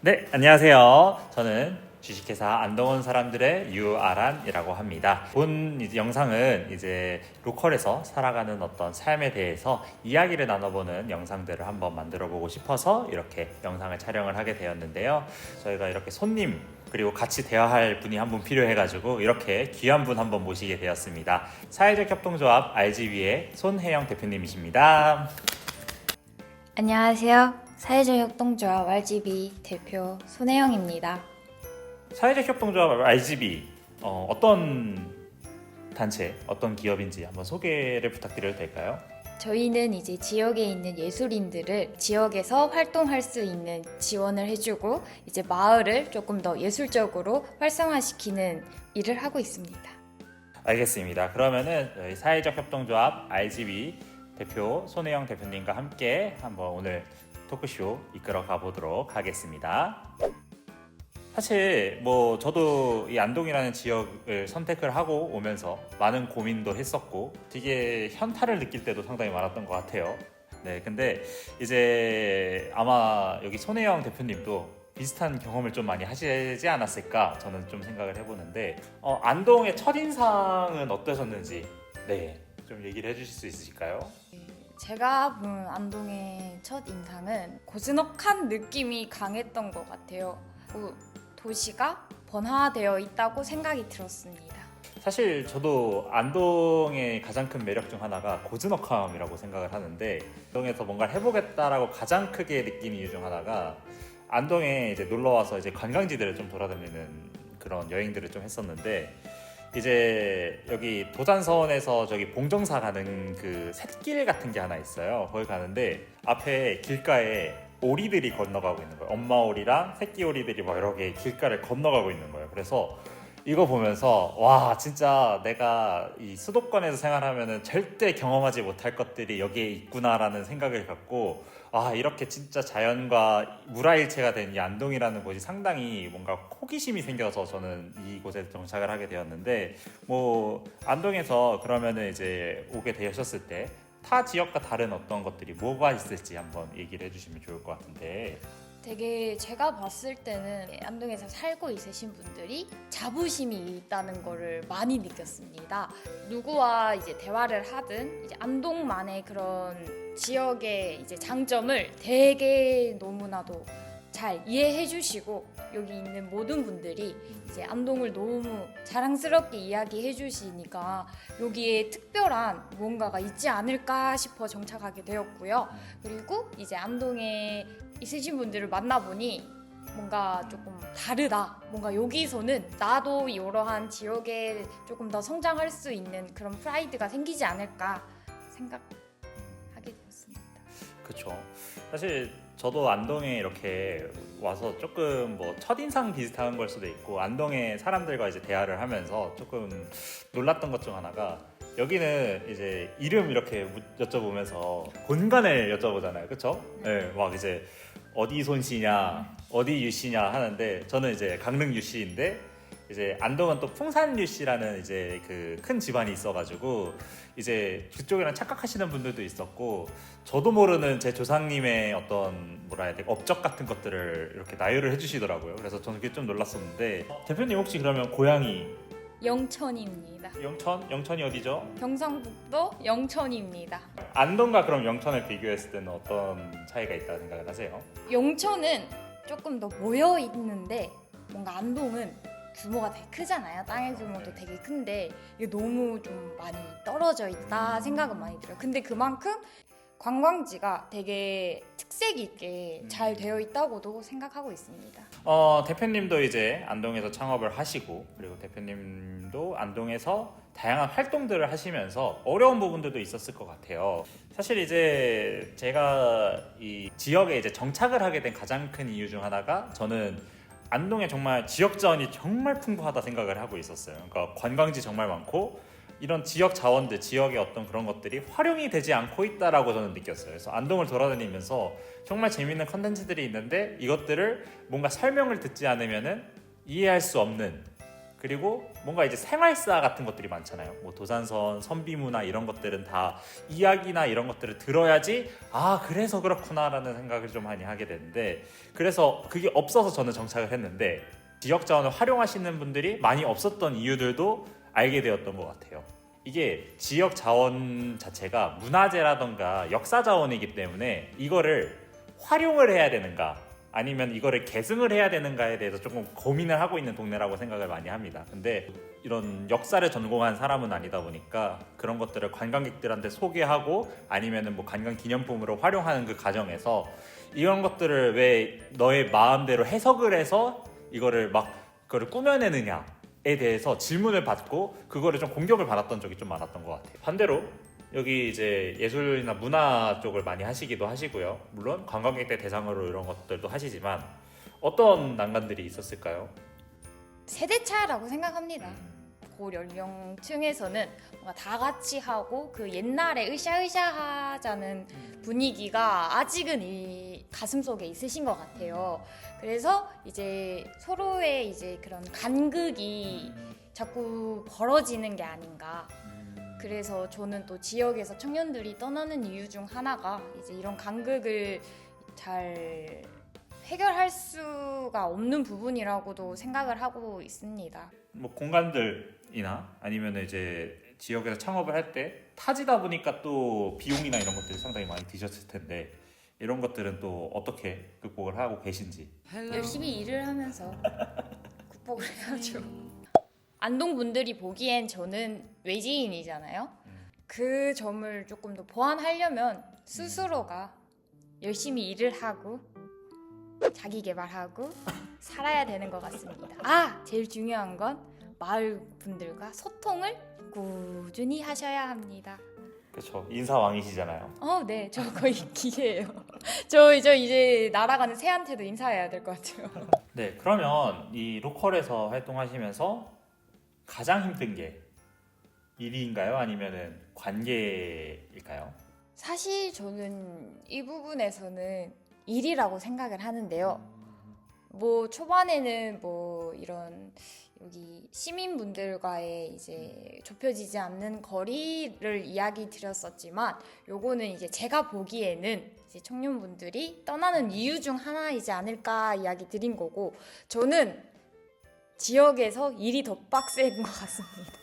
네, 안녕하세요. 저는 주식회사 안동원 사람들의 유아란이라고 합니다. 본 영상은 이제 로컬에서 살아가는 어떤 삶에 대해서 이야기를 나눠보는 영상들을 한번 만들어 보고 싶어서 이렇게 영상을 촬영을 하게 되었는데요. 저희가 이렇게 손님 그리고 같이 대화할 분이 한 분 필요해가지고 이렇게 귀한 분 한 번 모시게 되었습니다. 사회적 협동조합 RGB의 손혜영 대표님이십니다. 안녕하세요. 사회적 협동조합 RGB 대표 손혜영입니다. 사회적 협동조합 RGB 어떤 단체, 어떤 기업인지 한번 소개를 부탁드려도 될까요? 저희는 이제 지역에 있는 예술인들을 지역에서 활동할 수 있는 지원을 해주고 이제 마을을 조금 더 예술적으로 활성화시키는 일을 하고 있습니다. 알겠습니다. 그러면은 저희 사회적 협동조합 RGB 대표 손혜영 대표님과 함께 한번 오늘 토크쇼 이끌어 가보도록 하겠습니다. 사실 저도 이 안동이라는 지역을 선택을 하고 오면서 많은 고민도 했었고 되게 현타를 느낄 때도 상당히 많았던 것 같아요. 네, 근데 이제 아마 여기 손혜영 대표님도 비슷한 경험을 좀 많이 하시지 않았을까 저는 좀 생각을 해보는데 안동의 첫인상은 어떠셨는지 좀 얘기를 해주실 수 있으실까요? 제가 본 안동의 첫 인상은 고즈넉한 느낌이 강했던 것 같아요. 도시가 번화되어 있다고 생각이 들었습니다. 사실 저도 안동의 가장 큰 매력 중 하나가 고즈넉함이라고 생각을 하는데, 안동에서 뭔가를 해보겠다라고 가장 크게 느낀 이유 중 하나가 안동에 이제 놀러 와서 이제 관광지들을 좀 돌아다니는 그런 여행들을 좀 했었는데, 이제 여기 도산서원에서 저기 봉정사 가는 그 샛길 같은 게 하나 있어요. 거기 가는데 앞에 길가에 오리들이 건너가고 있는 거예요. 엄마 오리랑 새끼 오리들이 막 여러 개 길가를 건너가고 있는 거예요. 그래서 이거 보면서 와, 진짜 내가 이 수도권에서 생활하면은 절대 경험하지 못할 것들이 여기에 있구나라는 생각을 갖고, 이렇게 진짜 자연과 물화일체가 된 이 안동이라는 곳이 상당히 뭔가 호기심이 생겨서 저는 이곳에 정착을 하게 되었는데, 안동에서 그러면은 이제 오게 되셨을 때 타 지역과 다른 어떤 것들이 뭐가 있을지 한번 얘기를 해주시면 좋을 것 같은데. 되게 제가 봤을 때는 안동에서 살고 있으신 분들이 자부심이 있다는 거를 많이 느꼈습니다. 누구와 이제 대화를 하든 이제 안동만의 그런 지역의 이제 장점을 되게 너무나도 잘 이해해 주시고, 여기 있는 모든 분들이 이제 안동을 너무 자랑스럽게 이야기해 주시니까 여기에 특별한 무언가가 있지 않을까 싶어 정착하게 되었고요. 그리고 이제 안동에 있으신 분들을 만나보니 뭔가 조금 다르다, 뭔가 여기서는 나도 이러한 지역에 조금 더 성장할 수 있는 그런 프라이드가 생기지 않을까 생각하게 되었습니다. 그렇죠. 사실 저도 안동에 이렇게 와서 조금 첫인상 비슷한 걸 수도 있고, 안동의 사람들과 이제 대화를 하면서 조금 놀랐던 것 중 하나가, 여기는 이제 이름 이렇게 여쭤보면서 본관을 여쭤보잖아요. 그렇죠? 네, 막 이제 어디 손씨냐, 어디 유씨냐 하는데, 저는 이제 강릉 유씨인데 이제 안동은 또 풍산 유씨라는 이제 그 큰 집안이 있어가지고 이제 그쪽이랑 착각하시는 분들도 있었고, 저도 모르는 제 조상님의 어떤 뭐라 해야 돼, 업적 같은 것들을 이렇게 나열을 해주시더라고요. 그래서 저는 그게 좀 놀랐었는데, 대표님 혹시 그러면 고향이 영천입니다. 영천이 어디죠? 경상북도 영천입니다. 안동과 그럼 영천을 비교했을 때는 어떤 차이가 있다고 생각을 하세요? 영천은 조금 더 모여 있는데 뭔가 안동은 규모가 되게 크잖아요. 땅의 규모도 되게 큰데 이게 너무 좀 많이 떨어져 있다 생각은 많이 들어요. 근데 그만큼 관광지가 되게 특색 있게 잘 되어 있다고도 생각하고 있습니다. 대표님도 이제 안동에서 창업을 하시고, 그리고 대표님도 안동에서 다양한 활동들을 하시면서 어려운 부분들도 있었을 것 같아요. 사실 이제 제가 이 지역에 이제 정착을 하게 된 가장 큰 이유 중 하나가, 저는 안동에 정말 지역 자원이 정말 풍부하다 생각을 하고 있었어요. 그러니까 관광지 정말 많고 이런 지역 자원들, 지역의 어떤 그런 것들이 활용이 되지 않고 있다라고 저는 느꼈어요. 그래서 안동을 돌아다니면서 정말 재밌는 컨텐츠들이 있는데 이것들을 뭔가 설명을 듣지 않으면은 이해할 수 없는 그리고 뭔가 이제 생활사 같은 것들이 많잖아요. 뭐 도산선, 선비문화 이런 것들은 다 이야기나 이런 것들을 들어야지 아 그래서 그렇구나라는 생각을 좀 많이 하게 되는데 그래서 그게 없어서 저는 정착을 했는데 지역 자원을 활용하시는 분들이 많이 없었던 이유들도 알게 되었던 것 같아요. 이게 지역 자원 자체가 문화재라던가 역사 자원이기 때문에 이거를 활용을 해야 되는가 아니면 이거를 계승을 해야 되는가에 대해서 조금 고민을 하고 있는 동네라고 생각을 많이 합니다. 근데 이런 역사를 전공한 사람은 아니다 보니까 그런 것들을 관광객들한테 소개하고 아니면은 뭐 관광 기념품으로 활용하는 그 과정에서 이런 것들을 왜 너의 마음대로 해석을 해서 이거를 막 그거를 꾸며내느냐에 대해서 질문을 받고 그거를 좀 공격을 받았던 적이 좀 많았던 것 같아요. 반대로 여기 이제 예술이나 문화 쪽을 많이 하시기도 하시고요. 물론 관광객들 대상으로 이런 것들도 하시지만 어떤 난관들이 있었을까요? 세대 차라고 생각합니다. 고연령층에서는 뭔가 다 같이 하고 그 옛날에 으쌰으쌰하자는 분위기가 아직은 이 가슴 속에 있으신 것 같아요. 그래서 이제 서로의 이제 그런 간극이 자꾸 벌어지는 게 아닌가. 그래서 저는 또 지역에서 청년들이 떠나는 이유 중 하나가 이제 이런 간극을 잘 해결할 수가 없는 부분이라고도 생각을 하고 있습니다. 뭐 공간들이나 아니면 이제 지역에서 창업을 할 때 타지다 보니까 또 비용이나 이런 것들이 상당히 많이 드셨을 텐데 이런 것들은 또 어떻게 극복을 하고 계신지. 열심히 일을 하면서 극복을 해야죠. 안동 분들이 보기엔 저는 외지인이잖아요. 그 점을 조금 더 보완하려면 스스로가 열심히 일을 하고 자기 개발하고 살아야 되는 것 같습니다. 제일 중요한 건 마을 분들과 소통을 꾸준히 하셔야 합니다. 그렇죠. 인사왕이시잖아요. 네, 저 거의 기계예요. 저 이제 날아가는 새한테도 인사해야 될 것 같아요. 네, 그러면 이 로컬에서 활동하시면서 가장 힘든 게 일인가요? 아니면은 관계일까요? 사실 저는 이 부분에서는 일이라고 생각을 하는데요. 뭐 초반에는 뭐 이런 여기 시민분들과의 이제 좁혀지지 않는 거리를 이야기 드렸었지만 요거는 이제 제가 보기에는 이제 청년분들이 떠나는 이유 중 하나이지 않을까 이야기 드린 거고 저는 지역에서 일이 더 빡센 것 같습니다.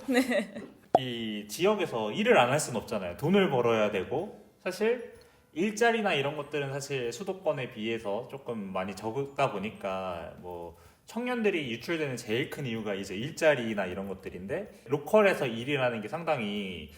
네. 이 지역에서 일을 안 할 수는 없잖아요. 돈을 벌어야 되고 사실 일자리나 이런 것들은 사실 수도권에 비해서 조금 많이 적다 보니까 뭐 청년들이 유출되는 제일 큰 이유가 이제 일자리나 이런 것들인데 로컬에서 일이라는 게 상당히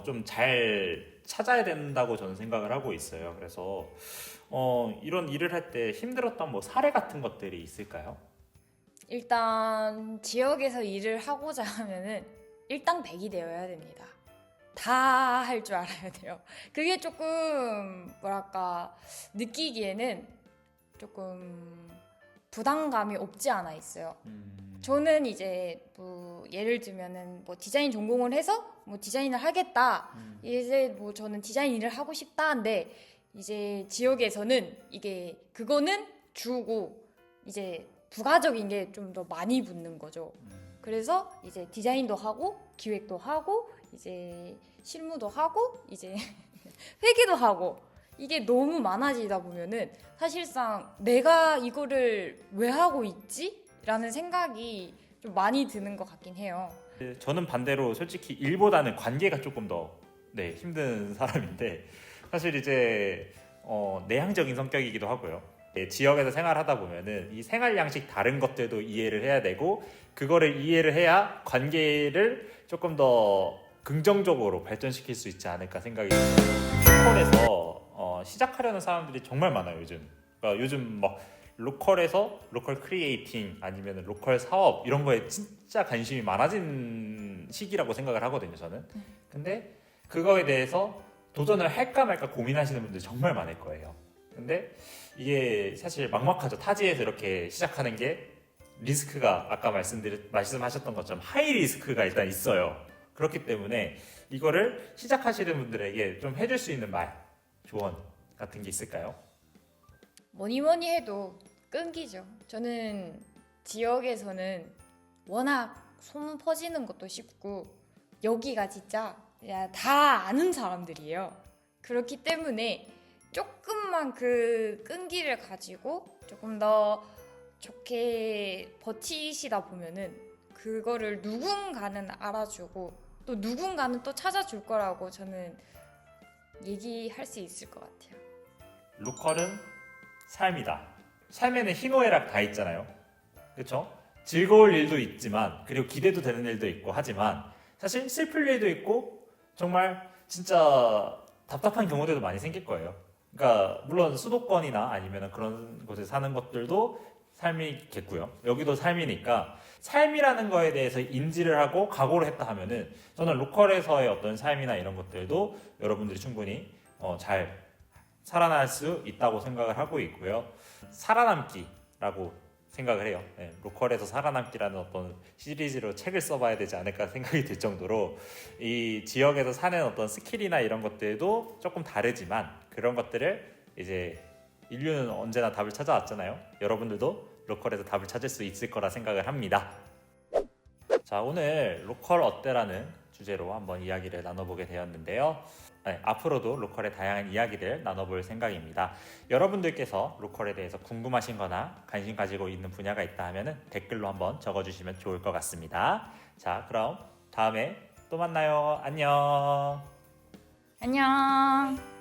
좀 잘 찾아야 된다고 저는 생각을 하고 있어요. 그래서 이런 일을 할 때 힘들었던 뭐 사례 같은 것들이 있을까요? 일단 지역에서 일을 하고자 하면은 일당백이 되어야 됩니다. 다 할 줄 알아야 돼요. 그게 조금 뭐랄까 느끼기에는 조금 부담감이 없지 않아 있어요. 저는 이제 뭐 예를 들면은 뭐 디자인 전공을 해서 뭐 디자인을 하겠다. 이제 뭐 저는 디자인 일을 하고 싶다인데 이제 지역에서는 이게 그거는 주고 이제 부가적인 게 좀 더 많이 붙는 거죠. 그래서 이제 디자인도 하고 기획도 하고 이제 실무도 하고 이제 회계도 하고 이게 너무 많아지다 보면은 사실상 내가 이거를 왜 하고 있지? 라는 생각이 좀 많이 드는 것 같긴 해요. 저는 반대로 솔직히 일보다는 관계가 조금 더 힘든 사람인데 사실 이제 내향적인 성격이기도 하고요. 지역에서 생활하다 보면은 이 생활 양식 다른 것들도 이해를 해야 되고 그거를 이해를 해야 관계를 조금 더 긍정적으로 발전시킬 수 있지 않을까 생각이 듭니다. 로컬에서 시작하려는 사람들이 정말 많아요 요즘. 그러니까 요즘 막 로컬에서 로컬 크리에이팅 아니면 로컬 사업 이런 거에 진짜 관심이 많아진 시기라고 생각을 하거든요 저는. 근데 그거에 대해서 도전을 할까 말까 고민하시는 분들이 정말 많을 거예요. 근데 이게 사실 막막하죠. 타지에서 이렇게 시작하는 게 리스크가 아까 말씀하셨던 것처럼 하이 리스크가 일단 있어요. 그렇기 때문에 이거를 시작하시는 분들에게 좀 해줄 수 있는 말, 조언 같은 게 있을까요? 뭐니 해도 끈기죠. 저는 지역에서는 워낙 소문 퍼지는 것도 쉽고 여기가 진짜 그냥 다 아는 사람들이에요. 그렇기 때문에 조금만 그 끈기를 가지고 조금 더 좋게 버티시다 보면은 그거를 누군가는 알아주고 또 누군가는 또 찾아줄 거라고 저는 얘기할 수 있을 것 같아요. 로컬은 삶이다. 삶에는 희노애락 다 있잖아요. 그렇죠? 즐거울 일도 있지만 그리고 기대도 되는 일도 있고 하지만 사실 슬플 일도 있고 정말 진짜 답답한 경우들도 많이 생길 거예요. 그러니까 물론 수도권이나 아니면 그런 곳에 사는 것들도 삶이겠고요. 여기도 삶이니까 삶이라는 거에 대해서 인지를 하고 각오를 했다 하면은 저는 로컬에서의 어떤 삶이나 이런 것들도 여러분들이 충분히 잘 살아날 수 있다고 생각을 하고 있고요. 살아남기라고 생각을 해요. 네, 로컬에서 살아남기라는 어떤 시리즈로 책을 써봐야 되지 않을까 생각이 들 정도로 이 지역에서 사는 어떤 스킬이나 이런 것들도 조금 다르지만 그런 것들을 이제 인류는 언제나 답을 찾아왔잖아요. 여러분들도 로컬에서 답을 찾을 수 있을 거라 생각을 합니다. 자, 오늘 로컬 어때라는 주제로 한번 이야기를 나눠보게 되었는데요. 네, 앞으로도 로컬의 다양한 이야기들 나눠볼 생각입니다. 여러분들께서 로컬에 대해서 궁금하신 거나 관심 가지고 있는 분야가 있다 하면 댓글로 한번 적어주시면 좋을 것 같습니다. 자, 그럼 다음에 또 만나요. 안녕. 안녕.